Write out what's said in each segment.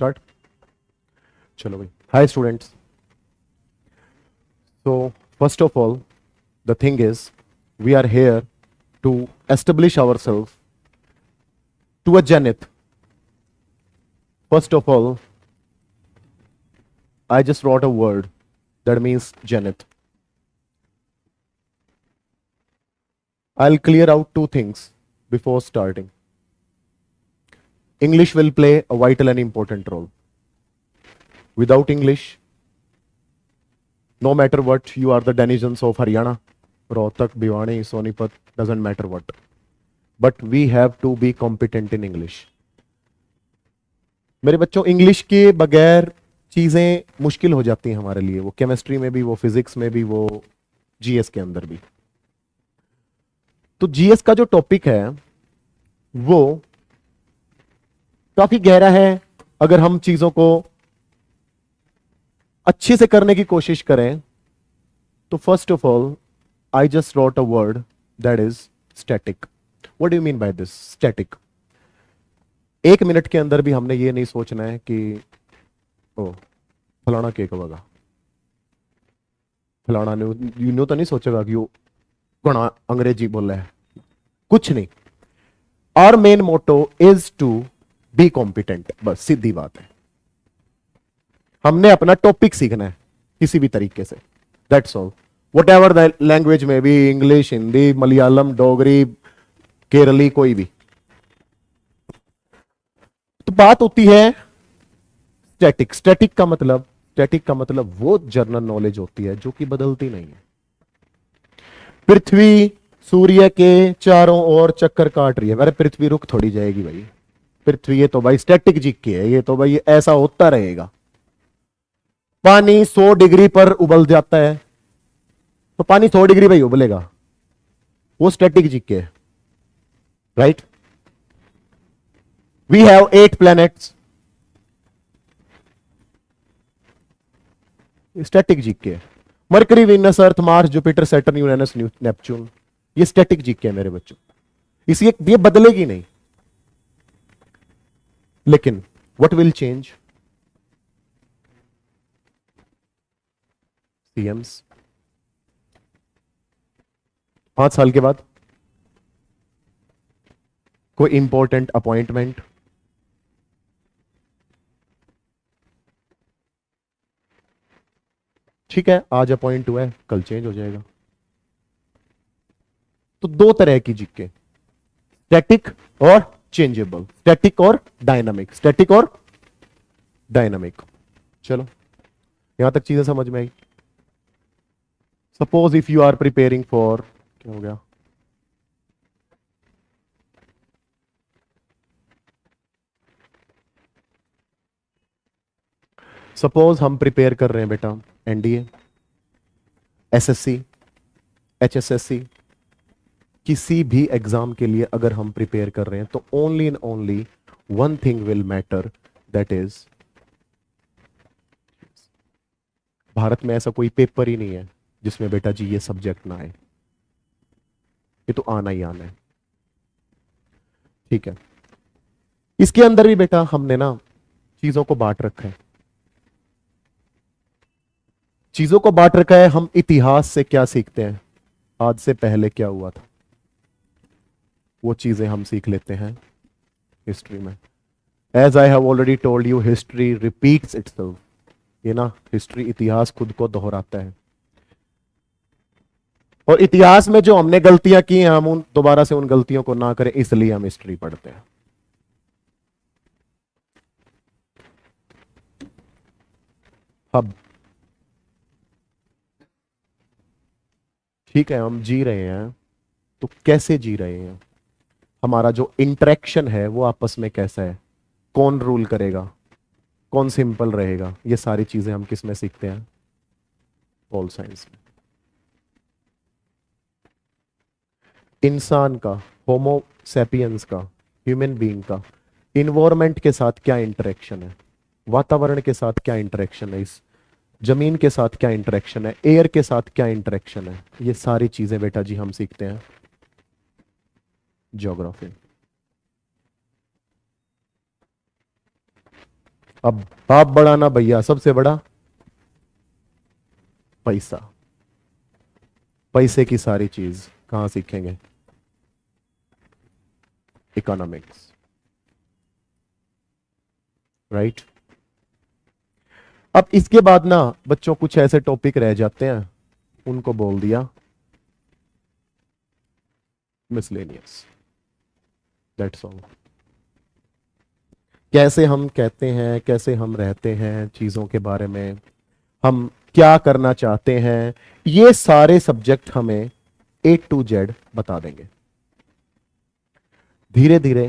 Start. चलो भाई, hi students. So first of all the thing is we are here to establish our self to a Zenith. First of all I just wrote a word that means zenith. I'll clear out two things before starting. English will play a vital and important role. Without English, no matter what, you are the denizens of Haryana, Rohtak, Bhiwani, Sonipat, doesn't matter what. But we have to be competent in English. मेरे बच्चों, English के बगैर चीजें मुश्किल हो जाती हैं हमारे लिए, वो केमिस्ट्री में भी, वो फिजिक्स में भी, वो जीएस के अंदर भी। तो जीएस का जो टॉपिक है वो काफी गहरा है। अगर हम चीजों को अच्छे से करने की कोशिश करें तो first of all I just wrote a word that is static. What do you mean by this static? एक मिनट के अंदर भी हमने ये नहीं सोचना है कि ओ फलाना केक होगा, फलाना ने यूं तो नहीं सोचेगा कि वो घना अंग्रेजी बोला है, कुछ नहीं। Our main motto is to be competent, बस सीधी बात है। हमने अपना टॉपिक सीखना है किसी भी तरीके से, that's all. What ever the language में भी, इंग्लिश, हिंदी, मलयालम, डोगरी, केरली, कोई भी। तो बात होती है स्टैटिक। स्टैटिक का मतलब वो जर्नल नॉलेज होती है जो कि बदलती नहीं है। पृथ्वी सूर्य के चारों ओर चक्कर काट रही है, अरे पृथ्वी रुक थोड़ी जाएगी भाई। पृथ्वी ये तो भाई स्टैटिक जीके है, ये तो भाई ऐसा होता रहेगा। पानी 100 डिग्री पर उबल जाता है तो पानी 100 डिग्री भाई उबलेगा, वो स्टैटिक जीके है, right. We have 8 planets, static GK है। Mercury, Venus, Earth, Mars, Jupiter, Saturn, Uranus, Neptune, ये स्टैटिक जीके है मेरे बच्चों, इसलिए ये बदलेगी नहीं। लेकिन व्हाट विल चेंज? सीएम्स 5 साल के बाद कोई इंपॉर्टेंट अपॉइंटमेंट, ठीक है, आज अपॉइंट हुआ है, कल चेंज हो जाएगा। तो 2 तरह की जीके, स्टैटिक और चेंजेबल, स्टैटिक और डायनामिक, स्टैटिक और डायनामिक। चलो यहां तक चीजें समझ में आई। Suppose if you are preparing for, क्या हो गया, सपोज हम प्रिपेयर कर रहे हैं बेटा एनडीए, एसएससी, एचएसएससी, किसी भी एग्जाम के लिए अगर हम प्रिपेयर कर रहे हैं तो only and only one thing will matter, that is Bharat में ऐसा कोई पेपर ही नहीं है जिसमें बेटा जी ये सब्जेक्ट ना आए, ये तो आना ही आना है, ठीक है। इसके अंदर भी बेटा हमने ना चीजों को बांट रखा है, चीजों को बांट रखा है। हम इतिहास से क्या सीखते हैं, आज से पहले क्या हुआ था, वो चीजें हम सीख लेते हैं हिस्ट्री में। As I have already told you, history repeats itself. ये ना हिस्ट्री, इतिहास खुद को दोहराता है, और इतिहास में जो हमने गलतियां की हैं हम दोबारा से उन गलतियों को ना करें, इसलिए हम हिस्ट्री पढ़ते हैं। अब ठीक है, हम जी रहे हैं तो कैसे जी रहे हैं, हमारा जो इंटरेक्शन है वो आपस में कैसा है, कौन रूल करेगा, कौन सिंपल रहेगा, ये सारी चीजें हम किस में सीखते हैं, पॉल साइंस में। इंसान का, होमो सैपियंस का, ह्यूमन बीइंग का इन्वायरमेंट के साथ क्या इंटरेक्शन है, वातावरण के साथ क्या इंटरेक्शन है, इस जमीन के साथ क्या इंटरेक्शन है, एयर के साथ क्या इंटरेक्शन है, ये सारी चीजें बेटा जी हम सीखते हैं ज्योग्राफी। अब बाप बड़ा ना भैया, सबसे बड़ा पैसा। पैसे की सारी चीज कहां सीखेंगे? Economics, right. अब इसके बाद ना बच्चों कुछ ऐसे टॉपिक रह जाते हैं, उनको बोल दिया मिसलेनियस, दैट्स ऑल। कैसे हम कहते हैं, कैसे हम रहते हैं, चीजों के बारे में, हम क्या करना चाहते हैं, ये सारे सब्जेक्ट हमें A to Z बता देंगे धीरे धीरे।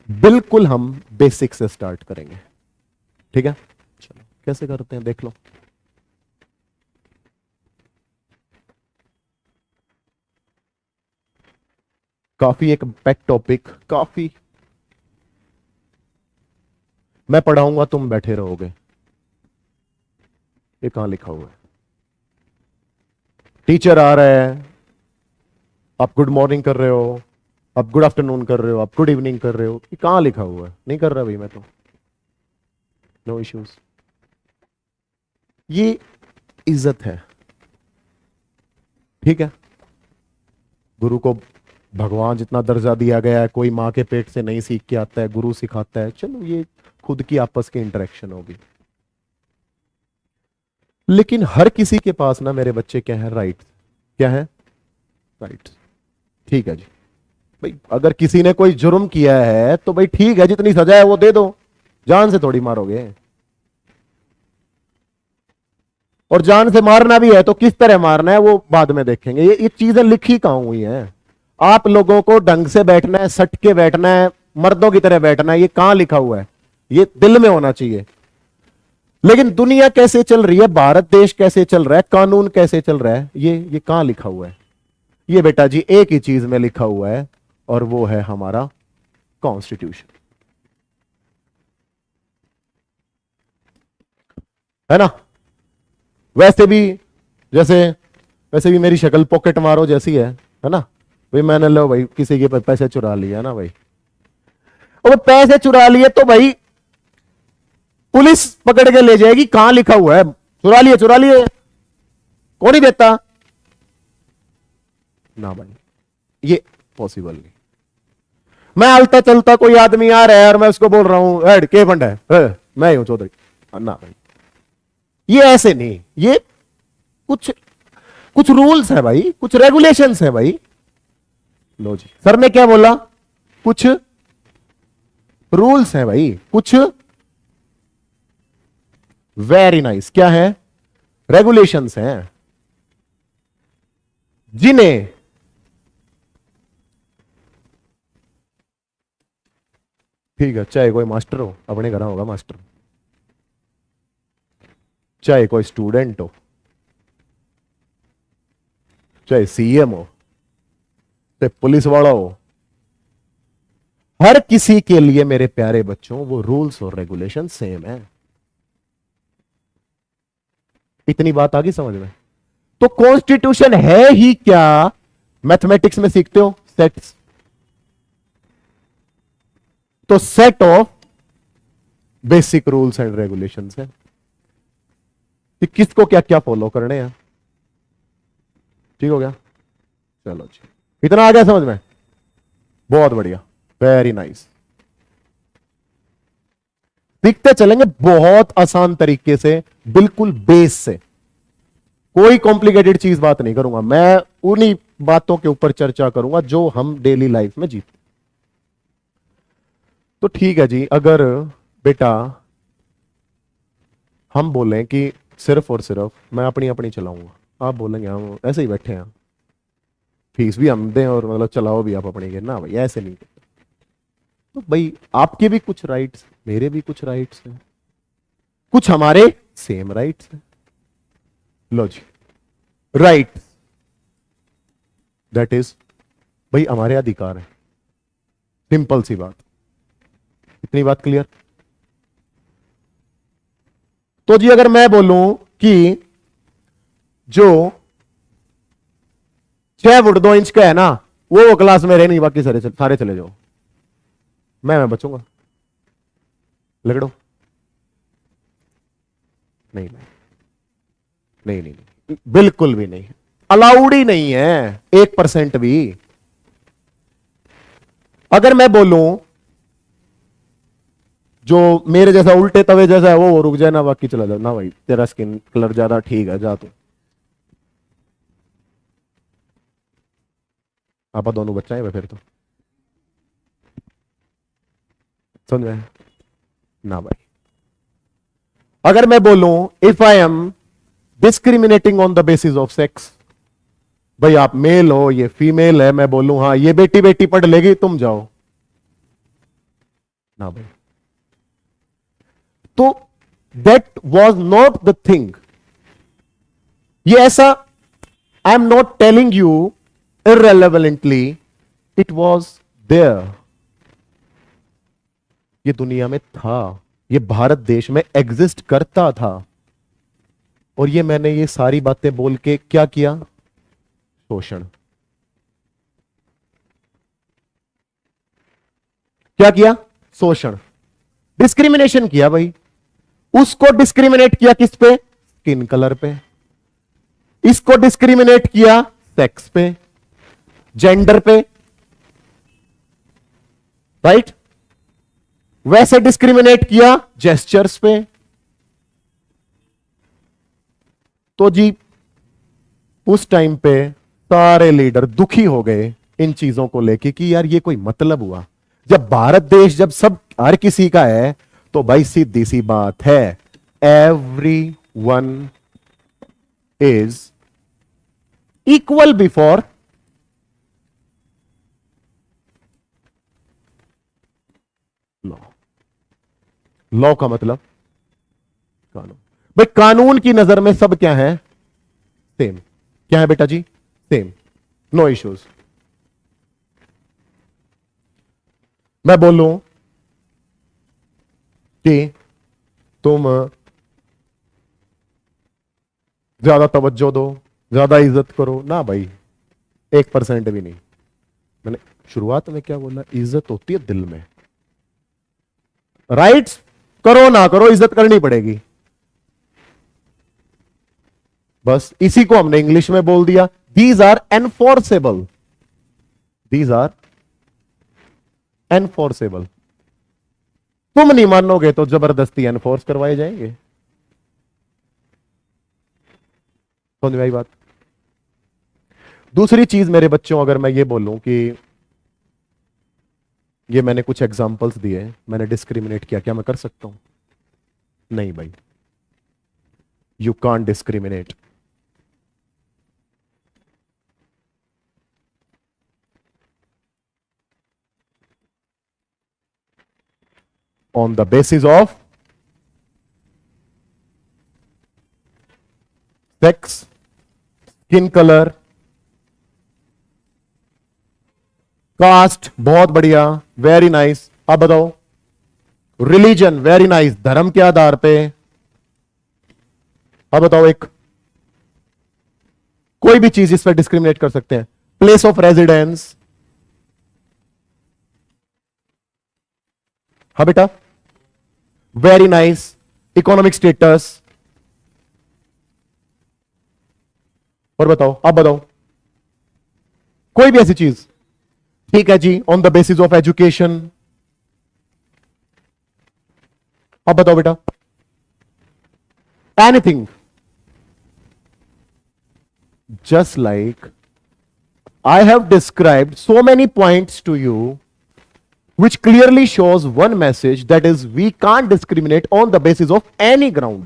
बिल्कुल हम बेसिक से स्टार्ट करेंगे, ठीक है। चलो कैसे करते हैं देख लो। काफी एक पेट टॉपिक, काफी मैं पढ़ाऊंगा तुम बैठे रहोगे। ये कहां लिखा हुआ है? टीचर आ रहा है, आप गुड मॉर्निंग कर रहे हो, आप गुड आफ्टरनून कर रहे हो, आप गुड इवनिंग कर रहे हो, ये कहां लिखा हुआ है? नहीं कर रहा भाई मैं तो, नो इश्यूज। ये इज्जत है, ठीक है। गुरु को भगवान जितना दर्जा दिया गया है, कोई मां के पेट से नहीं सीख के आता है, गुरु सिखाता है। चलो ये खुद की आपस की इंटरेक्शन होगी, लेकिन हर किसी के पास ना मेरे बच्चे क्या है? राइट। क्या है? राइट। ठीक है जी भाई, अगर किसी ने कोई जुर्म किया है तो भाई ठीक है, जितनी सजा है वो दे दो, जान से थोड़ी मारोगे। और जान से मारना भी है तो किस तरह मारना है वो बाद में देखेंगे। ये चीजें लिखी कहां हुई हैं? आप लोगों को ढंग से बैठना है, सट के बैठना है, मर्दों की तरह बैठना है, ये कहां लिखा हुआ है? ये दिल में होना चाहिए। लेकिन दुनिया कैसे चल रही है, भारत देश कैसे चल रहा है, कानून कैसे चल रहा है, ये कहां लिखा हुआ है? ये बेटा जी एक ही चीज में लिखा हुआ है, और वो है हमारा कॉन्स्टिट्यूशन, है ना। वैसे भी मेरी शक्ल पॉकेट मारो जैसी है ना भाई। मैंने लो भाई किसी के पैसे चुरा लिया ना भाई, और पैसे चुरा लिए तो भाई पुलिस पकड़ के ले जाएगी। कहां लिखा हुआ है चुरा लिए? चुरा लिए कौन ही देता ना भाई, ये पॉसिबल नहीं। मैं हलता चलता कोई आदमी आ रहा है और मैं उसको बोल रहा हूं हेड के फंड है, मैं ही हूं चौधरी, ना भाई ये ऐसे नहीं। ये कुछ रूल्स है भाई, कुछ रेगुलेशंस है भाई। लो जी, सर ने क्या बोला? कुछ रूल्स है भाई, कुछ वेरी नाइस। क्या है? रेगुलेशंस हैं, जिन्हें ठीक है, चाहे कोई मास्टर हो, अपने घर होगा मास्टर, चाहे कोई स्टूडेंट हो, चाहे सीएम हो, चाहे पुलिस वाला हो, हर किसी के लिए मेरे प्यारे बच्चों वो रूल्स और रेगुलेशन सेम है। इतनी बात आ गई समझ में? तो कॉन्स्टिट्यूशन है ही क्या? मैथमेटिक्स में सीखते हो सेट्स, तो set of basic rules and regulations है कि किसको क्या क्या फॉलो करने हैं। ठीक हो गया? चलो जी, इतना आ गया समझ में? बहुत बढ़िया, वेरी नाइस। सीखते चलेंगे बहुत आसान तरीके से, बिल्कुल बेस से। कोई कॉम्प्लिकेटेड चीज बात नहीं करूंगा मैं, उन्हीं बातों के ऊपर चर्चा करूंगा जो हम डेली लाइफ में जीते। तो ठीक है जी, अगर बेटा हम बोलें कि सिर्फ और सिर्फ मैं अपनी अपनी चलाऊंगा, आप बोलेंगे हम ऐसे ही बैठे हैं, फीस भी हम दें और मतलब चलाओ भी आप अपनी के, ना भाई ऐसे नहीं। तो भाई आपके भी कुछ राइट्स, मेरे भी कुछ राइट्स हैं, कुछ हमारे सेम राइट्स हैं। लो जी, राइट दैट इज भाई हमारे अधिकार है, सिंपल सी बात। इतनी बात क्लियर? तो जी अगर मैं बोलूं कि जो 6 फुट 2 इंच का है ना, वो क्लास में रहे नहीं, बाकी सारे चले जाओ, मैं बचूंगा? लकड़ो नहीं नहीं नहीं नहीं, नहीं बिल्कुल भी नहीं, अलाउड ही नहीं है 1% भी। अगर मैं बोलूं जो मेरे जैसा उल्टे तवे जैसा है वो रुक जाए ना, बाकी चला जाओ ना भाई, तेरा स्किन कलर ज्यादा ठीक है, जा तू। आप दोनों बच्चा है फिर तो समझ में ना भाई। अगर मैं बोलूं if I am discriminating on the basis of sex, भाई आप मेल हो ये फीमेल है, मैं बोलूं हाँ ये बेटी बेटी पढ़ लेगी तुम जाओ ना भाई। तो that was not the thing. ये ऐसा, I am not telling you irrelevantly, it was there, ये दुनिया में था, ये भारत देश में एग्जिस्ट करता था। और ये मैंने ये सारी बातें बोल के क्या किया? शोषण। क्या किया? शोषण, डिस्क्रिमिनेशन किया भाई। उसको डिस्क्रिमिनेट किया किस पे? स्किन कलर पे। इसको डिस्क्रिमिनेट किया सेक्स पे, जेंडर पे, राइट? वैसे डिस्क्रिमिनेट किया जेस्चर्स पे। तो जी उस टाइम पे सारे लीडर दुखी हो गए इन चीजों को लेके कि यार ये कोई मतलब हुआ? जब भारत देश जब सब हर किसी का है तो भाई सीधी सी बात है, every one is equal before law. Law का मतलब कानून। भाई कानून की नजर में सब क्या है? सेम। क्या है बेटा जी? Same, no issues. मैं बोलूं कि तुम ज्यादा तवज्जो दो, ज्यादा इज्जत करो ना भाई, 1% भी नहीं। मैंने शुरुआत में क्या बोला? इज्जत होती है दिल में। राइट्स करो ना करो, इज्जत करनी पड़ेगी। बस इसी को हमने इंग्लिश में बोल दिया, these are enforceable, these are enforceable. तुम नहीं मानोगे तो जबरदस्ती एनफोर्स करवाए जाएंगे। समझ में आई बात? दूसरी चीज मेरे बच्चों, अगर मैं ये बोलूं कि ये मैंने कुछ एग्जांपल्स दिए, मैंने डिस्क्रिमिनेट किया, क्या मैं कर सकता हूं? नहीं भाई, you can't discriminate. on the basis of sex, skin color, caste, बहुत बढ़िया, वेरी नाइस। अब बताओ रिलीजन, वेरी नाइस, धर्म के आधार पे। अब बताओ एक कोई भी चीज इस पर डिस्क्रिमिनेट कर सकते हैं। प्लेस ऑफ रेजिडेंस, हाँ बेटा, वेरी नाइस। इकोनॉमिक स्टेटस, और बताओ, अब बताओ कोई भी ऐसी चीज। ठीक है जी, on the basis of education. अब बताओ बेटा, anything. Just like I have described so many points to you which clearly shows one message, that is we can't discriminate on the basis of any ground.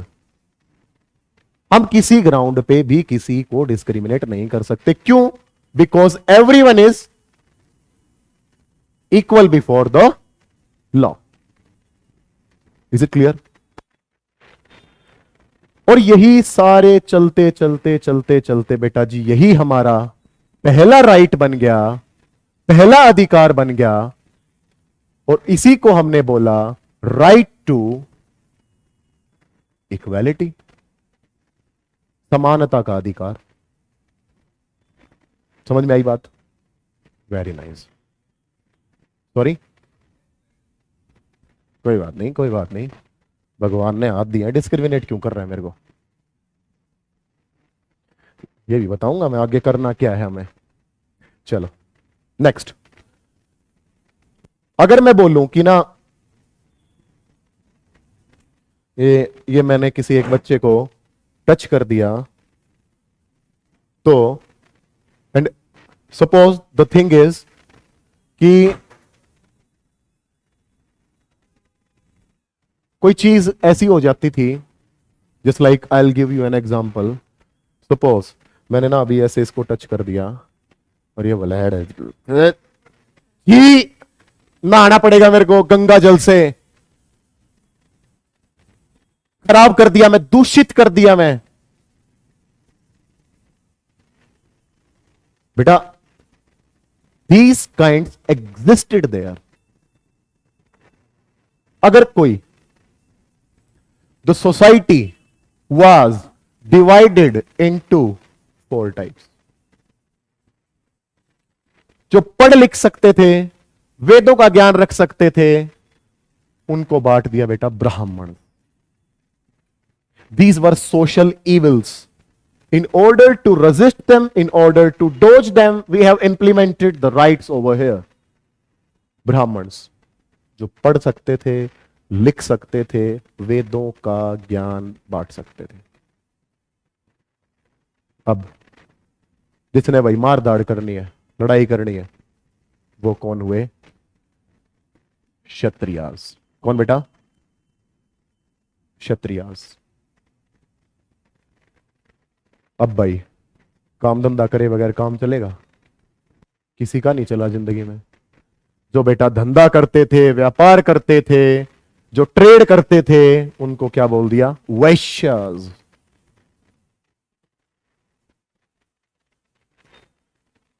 हम किसी ground पे भी किसी को discriminate नहीं कर सकते। क्यों? Because everyone is equal before the law. Is it clear? और यही सारे चलते चलते चलते चलते बेटा जी, यही हमारा पहला राइट बन गया, पहला अधिकार बन गया। और इसी को हमने बोला राइट टू इक्वालिटी, समानता का अधिकार। समझ में आई बात? Very nice. सॉरी, कोई बात नहीं, कोई बात नहीं। भगवान ने हाथ दिया, डिस्क्रिमिनेट क्यों कर रहा है मेरे को, ये भी बताऊंगा मैं आगे करना क्या है हमें। चलो नेक्स्ट, अगर मैं बोलूं कि ना ये मैंने किसी एक बच्चे को टच कर दिया, तो and suppose the thing is कि कोई चीज ऐसी हो जाती थी, just like I will give you an example. Suppose मैंने ना अभी ऐसे इसको टच कर दिया और ये ब्लड है, ही नहाना पड़ेगा मेरे को गंगा जल से, खराब कर दिया मैं, दूषित कर दिया मैं। बेटा these kinds existed there. अगर कोई the society was divided into 4 types, जो पढ़ लिख सकते थे, वेदों का ज्ञान रख सकते थे, उनको बांट दिया बेटा ब्राह्मण। These were social evils. In order to resist them, in order to dodge them, we have implemented the rights over here. Brahmins जो पढ़ सकते थे, लिख सकते थे, वेदों का ज्ञान बांट सकते थे। अब जिसने भाई मार दाड़ करनी है, लड़ाई करनी है, वो कौन हुए? क्षत्रियास। कौन बेटा? क्षत्रियास। अब भाई काम धंधा करे बगैर काम चलेगा? किसी का नहीं चला जिंदगी में। जो बेटा धंधा करते थे, व्यापार करते थे, जो ट्रेड करते थे, उनको क्या बोल दिया? वैश्यास।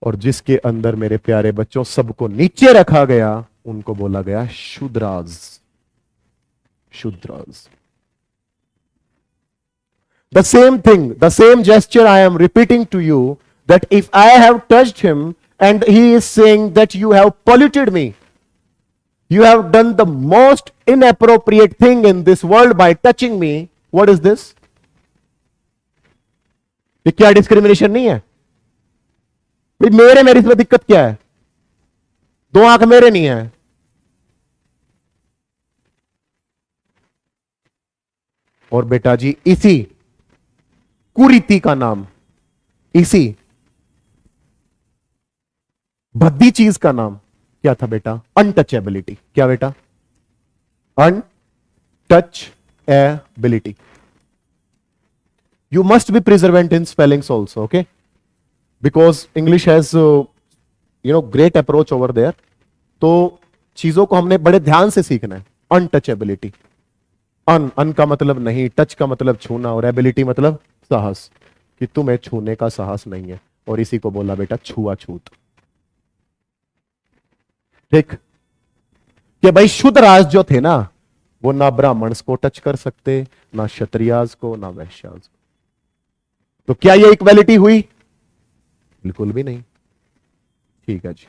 और जिसके अंदर मेरे प्यारे बच्चों सबको नीचे रखा गया, उनको बोला गया Shudras. Shudras. The same thing, the same gesture I am repeating to you, that if I have touched him and he is saying that you have polluted me, you have done the most inappropriate thing in this world by touching me, what is this? ये क्या discrimination नहीं है? भाई मेरे में इसमें दिक्कत क्या है? 2 आंख मेरे नहीं है। और बेटा जी इसी कुरीति का नाम, इसी भद्दी चीज का नाम क्या था बेटा? अनटचेबिलिटी। क्या बेटा? Untouchability. You must be प्रिजर्वेंट in spellings also, okay, because English has great approach over there. तो चीजों को हमने बड़े ध्यान से सीखना है। अनटचेबिलिटी, अन का मतलब नहीं, टच का मतलब छूना, और एबिलिटी मतलब साहस, कि तुम्हें छूने का साहस नहीं है, और इसी को बोला बेटा छुआछूत। ठीक, कि भाई शूद्रास जो थे ना, वो ना ब्राह्मण्स को टच कर सकते, ना क्षत्रियास को, ना वैश्यास को। तो क्या ये इक्वालिटी हुई? बिल्कुल भी नहीं। ठीक है जी,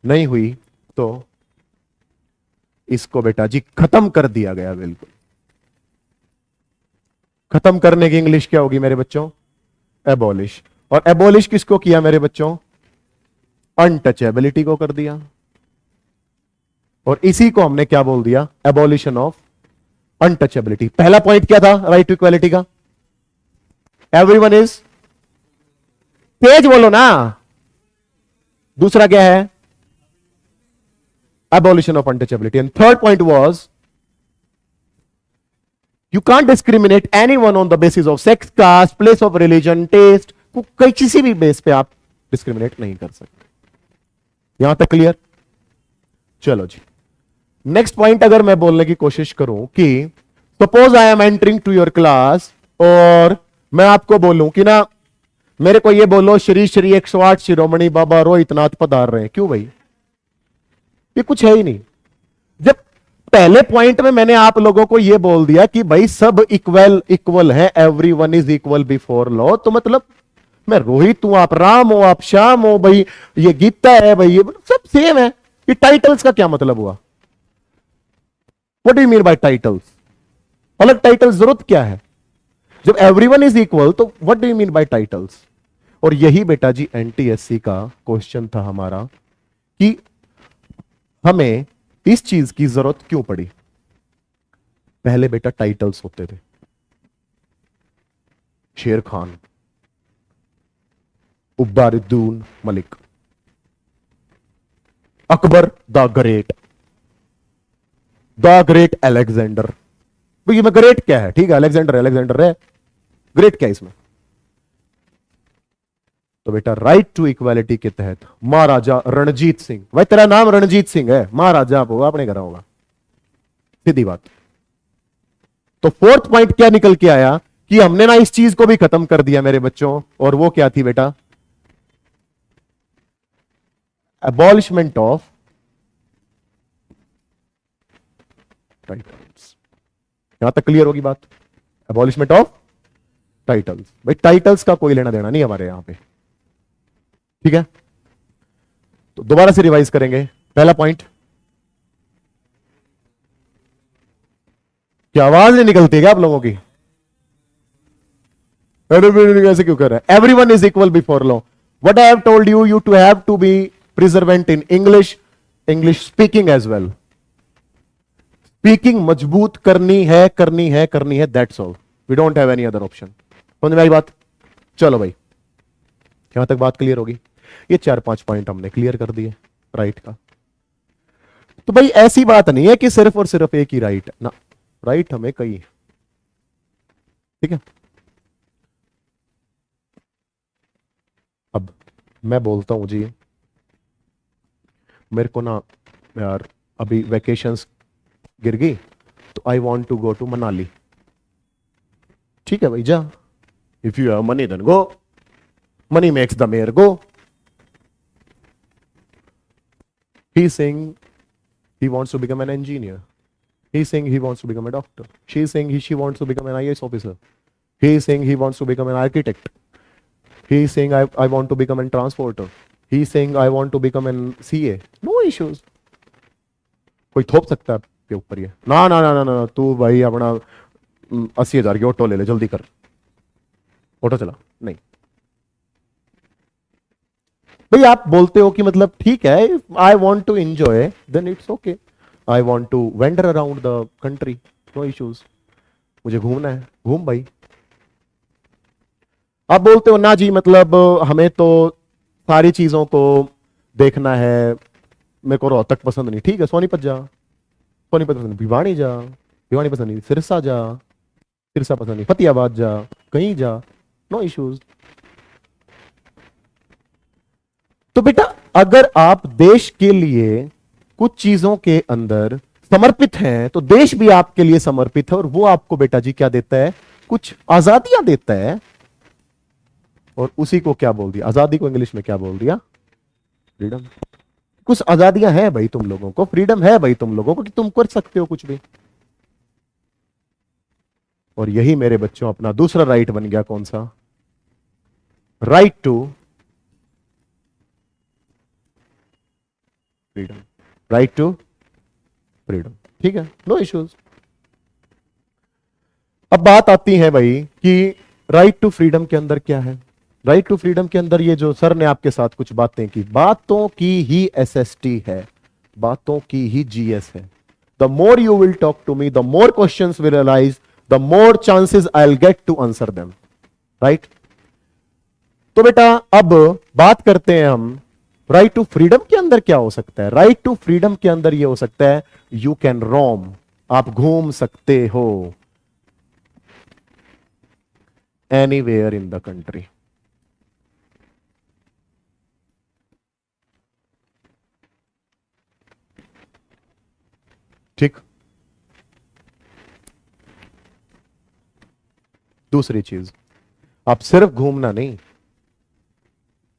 नहीं हुई। तो इसको बेटा जी खत्म कर दिया गया। बिल्कुल खत्म करने की इंग्लिश क्या होगी मेरे बच्चों? एबॉलिश। और एबॉलिश किसको किया मेरे बच्चों? अनटचेबिलिटी को कर दिया। और इसी को हमने क्या बोल दिया? Abolition of untouchability. पहला पॉइंट क्या था राइट टू इक्वालिटी का? एवरीवन इज, तेज बोलो ना। दूसरा क्या है? abolition of untouchability. And third point was, you can't discriminate anyone on the basis of sex, caste, place of religion, taste. कोई किसी भी बेस पे आप डिस्क्रिमिनेट नहीं कर सकते। यहां तक क्लियर? चलो जी, नेक्स्ट पॉइंट अगर मैं बोलने की कोशिश करूं कि suppose I am entering to your class, और मैं आपको बोलूं कि ना मेरे को ये बोलो श्री श्री 108 शिरोमणि बाबा रोहितनाथ पधार रहे हैं। क्यों भाई? ये कुछ है ही नहीं। जब पहले पॉइंट में मैंने आप लोगों को यह बोल दिया कि भाई सब इक्वल है, everyone is equal before law, तो मतलब मैं रोहित हूं, आप राम हो, आप श्याम हो, भाई ये गीता है, भाई ये सब सेम है। ये टाइटल्स का क्या मतलब हुआ? What do you mean by titles? अलग टाइटल्स जरूरत क्या है? जब एवरीवन इज इक्वल तो what do you mean by titles? और यही बेटा जी एनटीएससी का क्वेश्चन था हमारा कि हमें इस चीज की जरूरत क्यों पड़ी। पहले बेटा टाइटल्स होते थे, Sher Khan, Ubaruddin Malik, Akbar the great Alexander. ये में ग्रेट क्या है? ठीक है, अलेक्जेंडर अलेक्जेंडर है, ग्रेट क्या है इसमें? तो बेटा राइट टू इक्वालिटी के तहत महाराजा रणजीत सिंह, भाई तेरा नाम रणजीत सिंह है, महाराजा आप होगा, अपने घर होगा, सीधी बात। तो फोर्थ पॉइंट क्या निकल के आया कि हमने ना इस चीज को भी खत्म कर दिया मेरे बच्चों, और वो क्या थी बेटा? एबॉलिशमेंट ऑफ टाइटल्स। यहां तक क्लियर होगी बात? एबॉलिशमेंट ऑफ टाइटल्स। भाई टाइटल्स का कोई लेना देना नहीं हमारे यहां पे, ठीक है? तो दोबारा से रिवाइज करेंगे। पहला पॉइंट, क्या आवाज नहीं निकलती है क्या आप लोगों की? ऐसे क्यों कर रहा है? Everyone is equal before law. What I have told you, you to have to be प्रिजर्वेंट in English, English speaking as well. Speaking मजबूत करनी है, करनी है, करनी है, that's all. We don't have any other option. समझ में आई बात? चलो भाई, यहां तक बात क्लियर होगी। ये 4-5 पॉइंट हमने क्लियर कर दिए राइट का। तो भाई ऐसी बात नहीं है कि सिर्फ और सिर्फ एक ही राइट ना, राइट हमें कई, ठीक है? अब मैं बोलता हूं जी, मेरे को ना यार अभी वैकेशंस गिर गई, तो I want to go to Manali. ठीक है भाई, जा, if you have money then go, money makes the mare go. He is saying he wants to become an engineer, he is saying he wants to become a doctor, she is saying she wants to become an IAS officer, he is saying he wants to become an architect, he is saying I want to become a transporter, he is saying I want to become an CA, no issues। कोई थोप सकता है आपके ऊपर ये? ना ना ना ना ना, तू भाई अपना 80,000 की ऑटो ले ले, जल्दी कर, ऑटो चला। नहीं भाई, आप बोलते हो कि मतलब ठीक है, I want to enjoy, then it's okay, I want to wander around the country, no issues, मुझे घूमना है, घूम भाई। आप बोलते हो ना जी, मतलब हमें तो सारी चीजों को देखना है, मेरे को रोहतक पसंद नहीं, ठीक है सोनीपत जा, सोनीपत पसंद नहीं, भिवानी जा, भिवानी पसंद नहीं, सिरसा जा, सिरसा पसंद नहीं, फतेहाबाद जा, कहीं जा, नो इश्यूज। तो बेटा अगर आप देश के लिए कुछ चीजों के अंदर समर्पित हैं, तो देश भी आपके लिए समर्पित है, और वो आपको बेटा जी क्या देता है? कुछ आजादियां देता है। और उसी को क्या बोल दिया? आजादी को इंग्लिश में क्या बोल दिया? फ्रीडम। कुछ आजादियां हैं भाई तुम लोगों को, फ्रीडम है भाई तुम लोगों को कि तुम कर सकते हो कुछ भी। और यही मेरे बच्चों अपना दूसरा राइट बन गया, कौन सा? Right to freedom, right to freedom, ठीक है, नो इश्यूज। अब बात आती है भाई कि राइट टू फ्रीडम के अंदर क्या है? राइट टू फ्रीडम के अंदर ये जो सर ने आपके साथ कुछ बातें की, बातों की ही एसएसटी है, बातों की ही जीएस है। The more you will talk to me, the more questions will arise, the more chances I will get to answer them, right? तो बेटा अब बात करते हैं हम राइट टू फ्रीडम के अंदर क्या हो सकता है। राइट टू फ्रीडम के अंदर यह हो सकता है, यू कैन रोम, आप घूम सकते हो एनीवेयर इन द कंट्री। ठीक। दूसरी चीज, आप सिर्फ घूमना नहीं,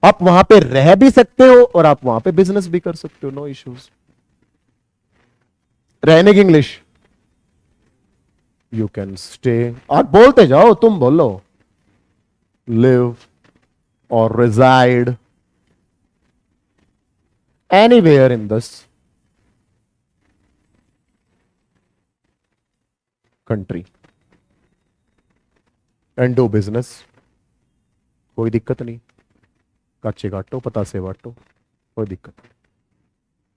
आप वहां पे रह भी सकते हो और आप वहां पे बिजनेस भी कर सकते हो, नो इश्यूज। रहने की इंग्लिश, यू कैन स्टे, आप बोलते जाओ, तुम बोलो लिव और reside anywhere in this country and do business, कोई दिक्कत नहीं, कच्चे काटो पतासे बांटो, कोई दिक्कत नहीं।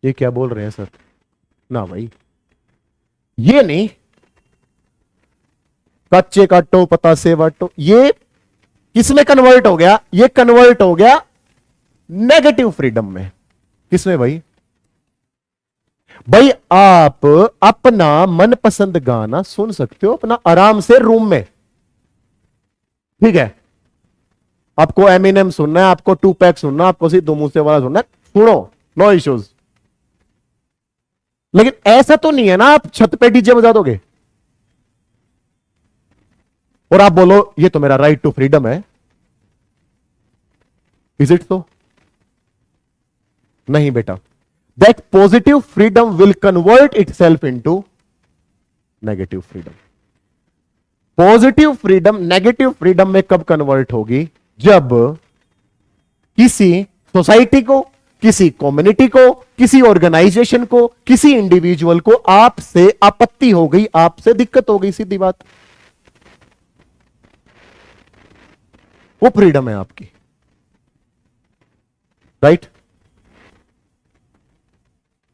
ये क्या बोल रहे हैं सर? ना भाई, ये नहीं, कच्चे काटो पतासे बांटो, ये किसमें कन्वर्ट हो गया? ये कन्वर्ट हो गया नेगेटिव फ्रीडम में। किसमें भाई? भाई आप अपना मनपसंद गाना सुन सकते हो अपना आराम से रूम में, ठीक है? आपको एमिनेम सुनना है, आपको टू पैक सुनना, आपको सिद्धू मूसे वाला सुनना है, सुनो, नो इश्यूज। लेकिन ऐसा तो नहीं है ना आप छत पे डीजे बजा दोगे और आप बोलो ये तो मेरा राइट टू फ्रीडम है। Is it so? नहीं बेटा, that positive freedom will convert itself into negative freedom. Positive freedom negative freedom में कब कन्वर्ट होगी? जब किसी सोसाइटी को, किसी कम्युनिटी को, किसी ऑर्गेनाइजेशन को, किसी इंडिविजुअल को आपसे आपत्ति हो गई, आपसे दिक्कत हो गई, सीधी बात, वो फ्रीडम है आपकी, राइट?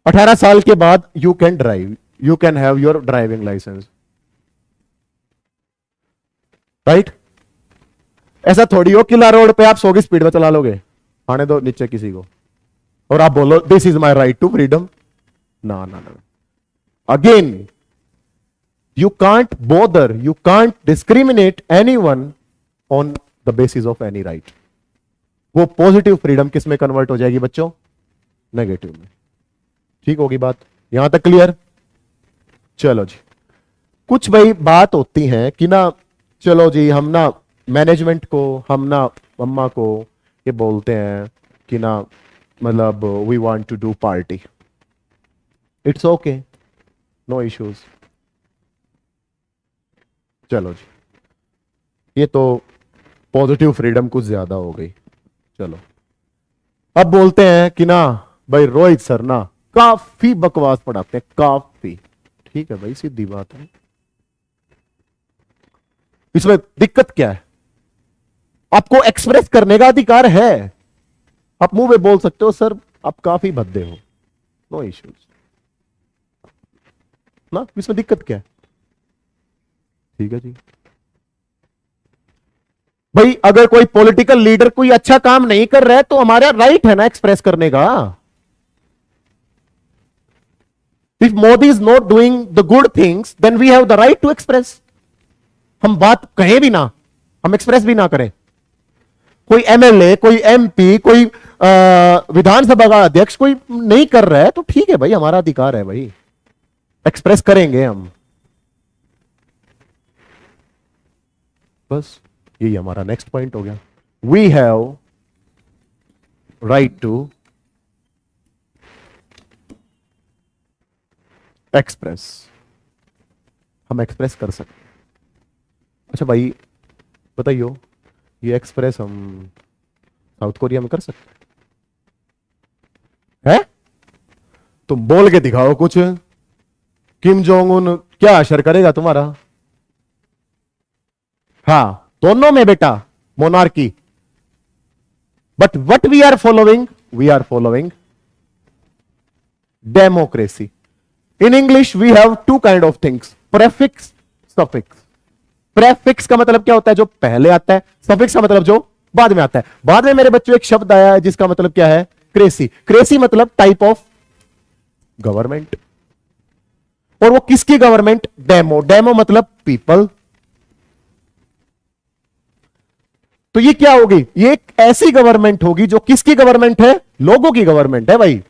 18 साल के बाद you can drive, you can have your driving licence, right? ऐसा थोड़ी हो किला रोड पे आप 100 की स्पीड में चला लोगे, आने दो नीचे किसी को, और आप बोलो this is my right to freedom. ना ना ना, again you can't bother, you can't discriminate anyone on the basis of any right. वो पॉजिटिव फ्रीडम किस में कन्वर्ट हो जाएगी बच्चों? नेगेटिव में। ठीक होगी बात? यहां तक क्लियर? चलो जी, कुछ भाई बात होती है कि ना, चलो जी हम ना मैनेजमेंट को, हम ना मम्मा को ये बोलते हैं कि ना, मतलब we want to do party, it's okay, no issues. चलो जी, ये तो पॉजिटिव फ्रीडम कुछ ज्यादा हो गई। चलो अब बोलते हैं कि ना भाई रोहित सर ना काफी बकवास पढ़ाते हैं, काफी। ठीक है भाई, सीधी बात है, इसमें दिक्कत क्या है? आपको एक्सप्रेस करने का अधिकार है, आप मुंह पे बोल सकते हो सर आप काफी भद्दे हो, नो इश्यूज ना, इसमें दिक्कत क्या है? ठीक है जी भाई, अगर कोई पॉलिटिकल लीडर कोई अच्छा काम नहीं कर रहा है तो हमारा राइट है ना एक्सप्रेस करने का। If Modi is not doing the good things then we have the right to express. हम बात कहें भी ना, हम एक्सप्रेस भी ना करें, कोई एमएलए, कोई एमपी, कोई विधानसभा का अध्यक्ष कोई नहीं कर रहा है तो ठीक है भाई, हमारा अधिकार है भाई, एक्सप्रेस करेंगे हम, बस यही हमारा नेक्स्ट पॉइंट हो गया। We have right to express, हम एक्सप्रेस कर सकते हैं। अच्छा भाई बताइए, ये एक्सप्रेस हम साउथ कोरिया में कर सकते हैं? तुम बोल के दिखाओ कुछ, किम जोंग उन क्या असर करेगा तुम्हारा? हाँ दोनों में बेटा monarchy, but what we are following democracy. In English we have two kind of things, prefix, suffix. Prefix का मतलब क्या होता है? जो पहले आता है। सफिक्स का मतलब जो बाद में आता है। बाद में मेरे बच्चों एक शब्द आया है जिसका मतलब क्या है? क्रेसी। क्रेसी मतलब टाइप ऑफ गवर्नमेंट, और वो किसकी गवर्नमेंट? डेमो। डेमो मतलब पीपल। तो ये क्या होगी? ये एक ऐसी गवर्नमेंट होगी जो किसकी गवर्नमेंट है? लोगों की गवर्नमेंट है भाई।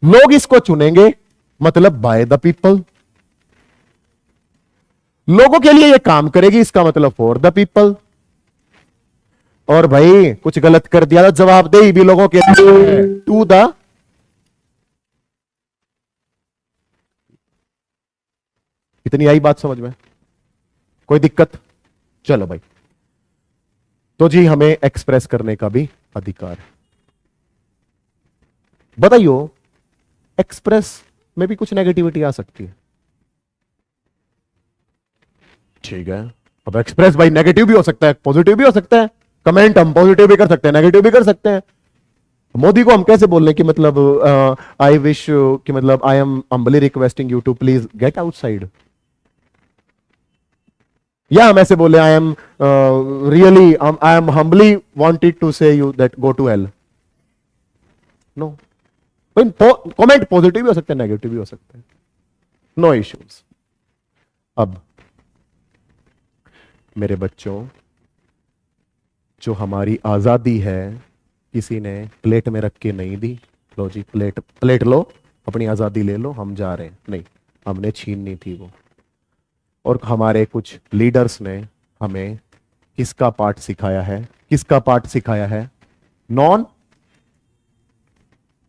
लोग इसको चुनेंगे, मतलब बाय द पीपल। लोगों के लिए ये काम करेगी, इसका मतलब फॉर द पीपल। और भाई कुछ गलत कर दिया तो जवाबदेही भी लोगों के टू द। इतनी आई बात समझ में? कोई दिक्कत? चलो भाई, तो जी हमें एक्सप्रेस करने का भी अधिकार है। बताइयो, एक्सप्रेस में भी कुछ नेगेटिविटी आ सकती है। ठीक है, अब एक्सप्रेस भाई नेगेटिव भी हो सकता है, पॉजिटिव भी हो सकता है, कमेंट हम पॉजिटिव भी कर सकते हैं, नेगेटिव भी कर सकते हैं। मोदी को हम कैसे बोल रहे हैं कि मतलब आई विश कि मतलब I am humbly requesting you to please get outside, या हम ऐसे बोले I am really I am humbly wanted to say you that go to hell? No, comment positive भी हो सकते हैं, नेगेटिव भी हो सकते हैं, नो इश्यूज। अब मेरे बच्चों, जो हमारी आजादी है किसी ने प्लेट में रख के नहीं दी, लो जी प्लेट लो, अपनी आजादी ले लो, हम जा रहे हैं, नहीं, हमने छीननी थी वो। और हमारे कुछ लीडर्स ने हमें किसका पाठ सिखाया है? किसका पाठ सिखाया है? नॉन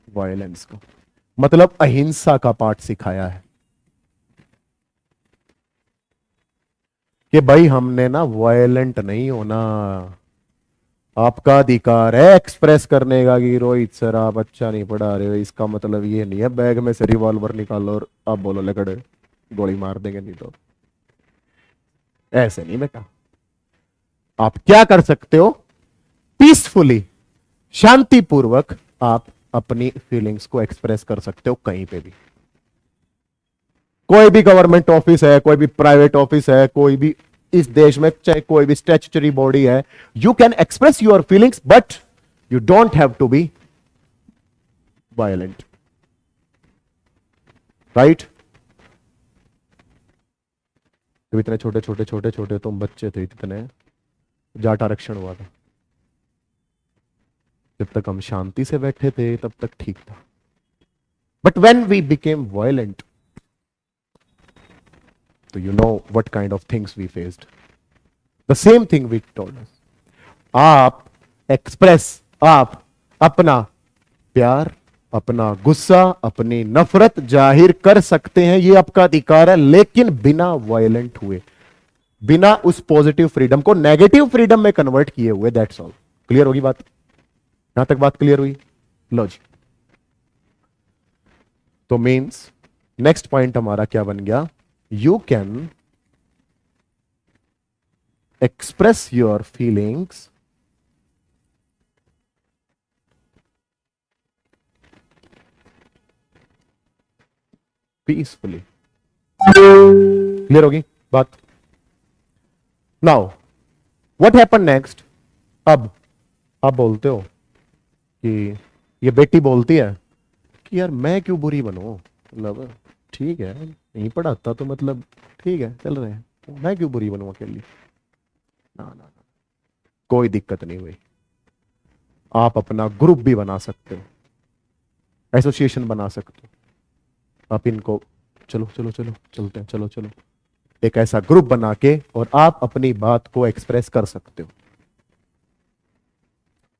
वायलेंस का, मतलब अहिंसा का पाठ सिखाया है कि भाई हमने ना वायलेंट नहीं होना, आपका अधिकार है एक्सप्रेस करने का कि रोहित सर आप अच्छा नहीं पढ़ा रहे हो, इसका मतलब ये नहीं है बैग में से रिवॉल्वर निकालो और आप बोलो लकड़े गोली मार देंगे, नहीं तो ऐसे नहीं बेटा। आप क्या कर सकते हो? पीसफुली, शांतिपूर्वक आप अपनी फीलिंग्स को एक्सप्रेस कर सकते हो कहीं पे भी। कोई भी गवर्नमेंट ऑफिस है, कोई भी प्राइवेट ऑफिस है, कोई भी इस देश में चाहे कोई भी स्टैट्यूटरी बॉडी है, you can express your feelings but you don't have to be violent, right? जब इतने छोटे छोटे छोटे छोटे तुम बच्चे थे, इतने जाट आरक्षण हुआ था, जब तक हम शांति से बैठे थे तब तक ठीक था, but when we became violent, तो you know what kind of things we faced. The same thing we told us. आप एक्सप्रेस, आप अपना प्यार, अपना गुस्सा, अपनी नफरत जाहिर कर सकते हैं, ये आपका अधिकार है, लेकिन बिना वायलेंट हुए, बिना उस पॉजिटिव फ्रीडम को नेगेटिव फ्रीडम में कन्वर्ट किए हुए। That's all. क्लियर होगी बात? यहां तक बात क्लियर हुई? लो जी। तो मीन्स नेक्स्ट पॉइंट हमारा क्या बन गया? You can express your feelings peacefully. Clear होगी बात? Now, what happened next? अब आप बोलते हो कि ये बेटी बोलती है कि यार मैं क्यों बुरी बनूं, मतलब ठीक है नहीं पढ़ाता तो मतलब ठीक है चल रहे हैं, मैं क्यों बुरी बनूं अकेली? ना ना ना, कोई दिक्कत नहीं हुई। आप अपना ग्रुप भी बना सकते हो, एसोसिएशन बना सकते हो। आप इनको चलो चलो चलो चलते हैं, चलो चलो, एक ऐसा ग्रुप बना के और आप अपनी बात को एक्सप्रेस कर सकते हो।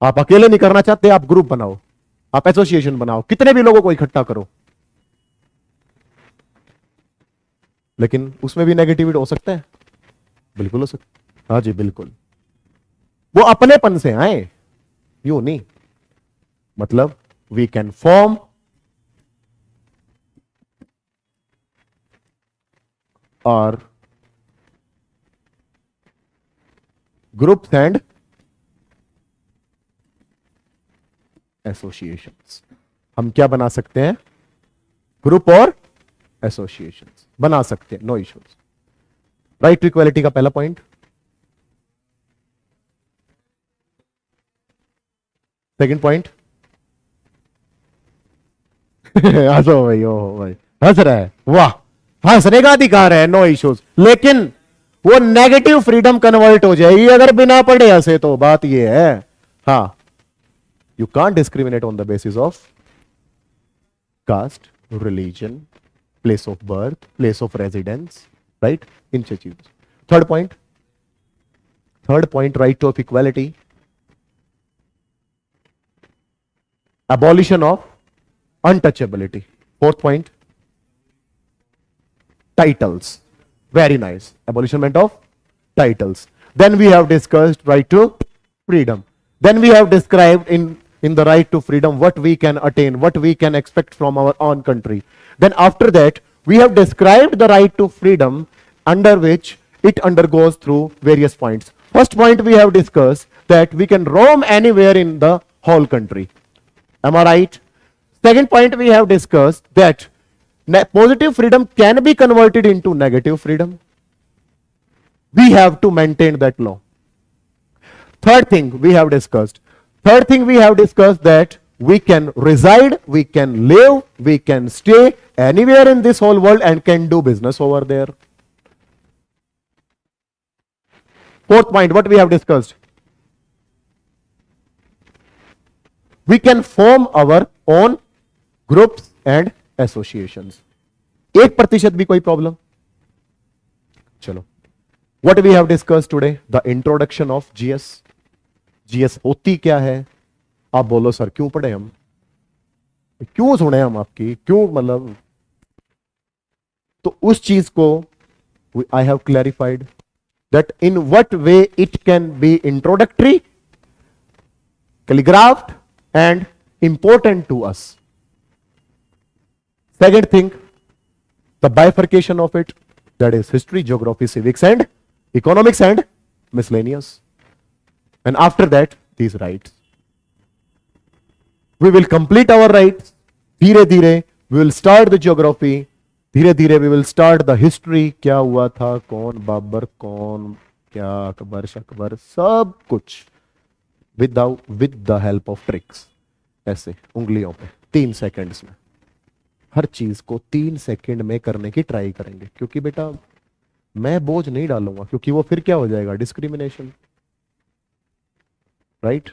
आप अकेले नहीं करना चाहते, आप ग्रुप बनाओ, आप एसोसिएशन बनाओ, कितने भी लोगों को इकट्ठा करो, लेकिन उसमें भी नेगेटिविटी हो सकता है, बिल्कुल हो सकता है। हाँ जी बिल्कुल, वो अपनेपन से आए, यूं नहीं। मतलब वी कैन फॉर्म और ग्रुप्स एंड एसोसिएशंस। हम क्या बना सकते हैं? ग्रुप और एसोसिएशंस बना सकते हैं, no issues. Right to equality का पहला पॉइंट। सेकंड पॉइंट, हंसो भाई, ओ भाई हंस रहा है, वाह, हंसने का अधिकार है, नो इश्यूज, लेकिन वो नेगेटिव फ्रीडम कन्वर्ट हो जाएगी अगर बिना पढ़े हंसे तो। बात ये है, हाँ, you can't discriminate on the basis of caste, religion, place of birth, place of residence, right, इन चीज। Third point, right of equality, abolition of untouchability. Fourth point, titles. Very nice. Abolishment of titles. Then we have discussed right to freedom. Then we have described in the right to freedom what we can attain, what we can expect from our own country. Then after that, we have described the right to freedom under which it undergoes through various points. First point we have discussed that we can roam anywhere in the whole country. Am I right? Second point we have discussed that positive freedom can be converted into negative freedom. We have to maintain that law. Third thing we have discussed that we can reside, we can live, we can stay anywhere in this whole world and can do business over there. Fourth point, what we have discussed? We can form our own groups and associations. 1% भी कोई problem? चलो. What we have discussed today? The introduction of GS. GS होती क्या है? आप बोलो sir क्यों पढ़े हम? क्यों सुने हम आपकी? क्यों मतलब? तो उस चीज को I have clarified that in what way it can be introductory, calligraphed and important to us. Second thing, the bifurcation of it, that is history, geography, civics and economics and miscellaneous. And after that, these rights. We will complete our rights. धीरे धीरे we will start the geography. धीरे धीरे we will start the history. क्या हुआ था, कौन बाबर, कौन क्या, अकबर शकबर, सब कुछ with the help of tricks. ऐसे उंगलियों पे 3 सेकेंड्स में हर चीज को 3 सेकेंड में करने की ट्राई करेंगे, क्योंकि बेटा मैं बोझ नहीं डालूंगा, क्योंकि वो फिर क्या हो जाएगा, डिस्क्रिमिनेशन, राइट?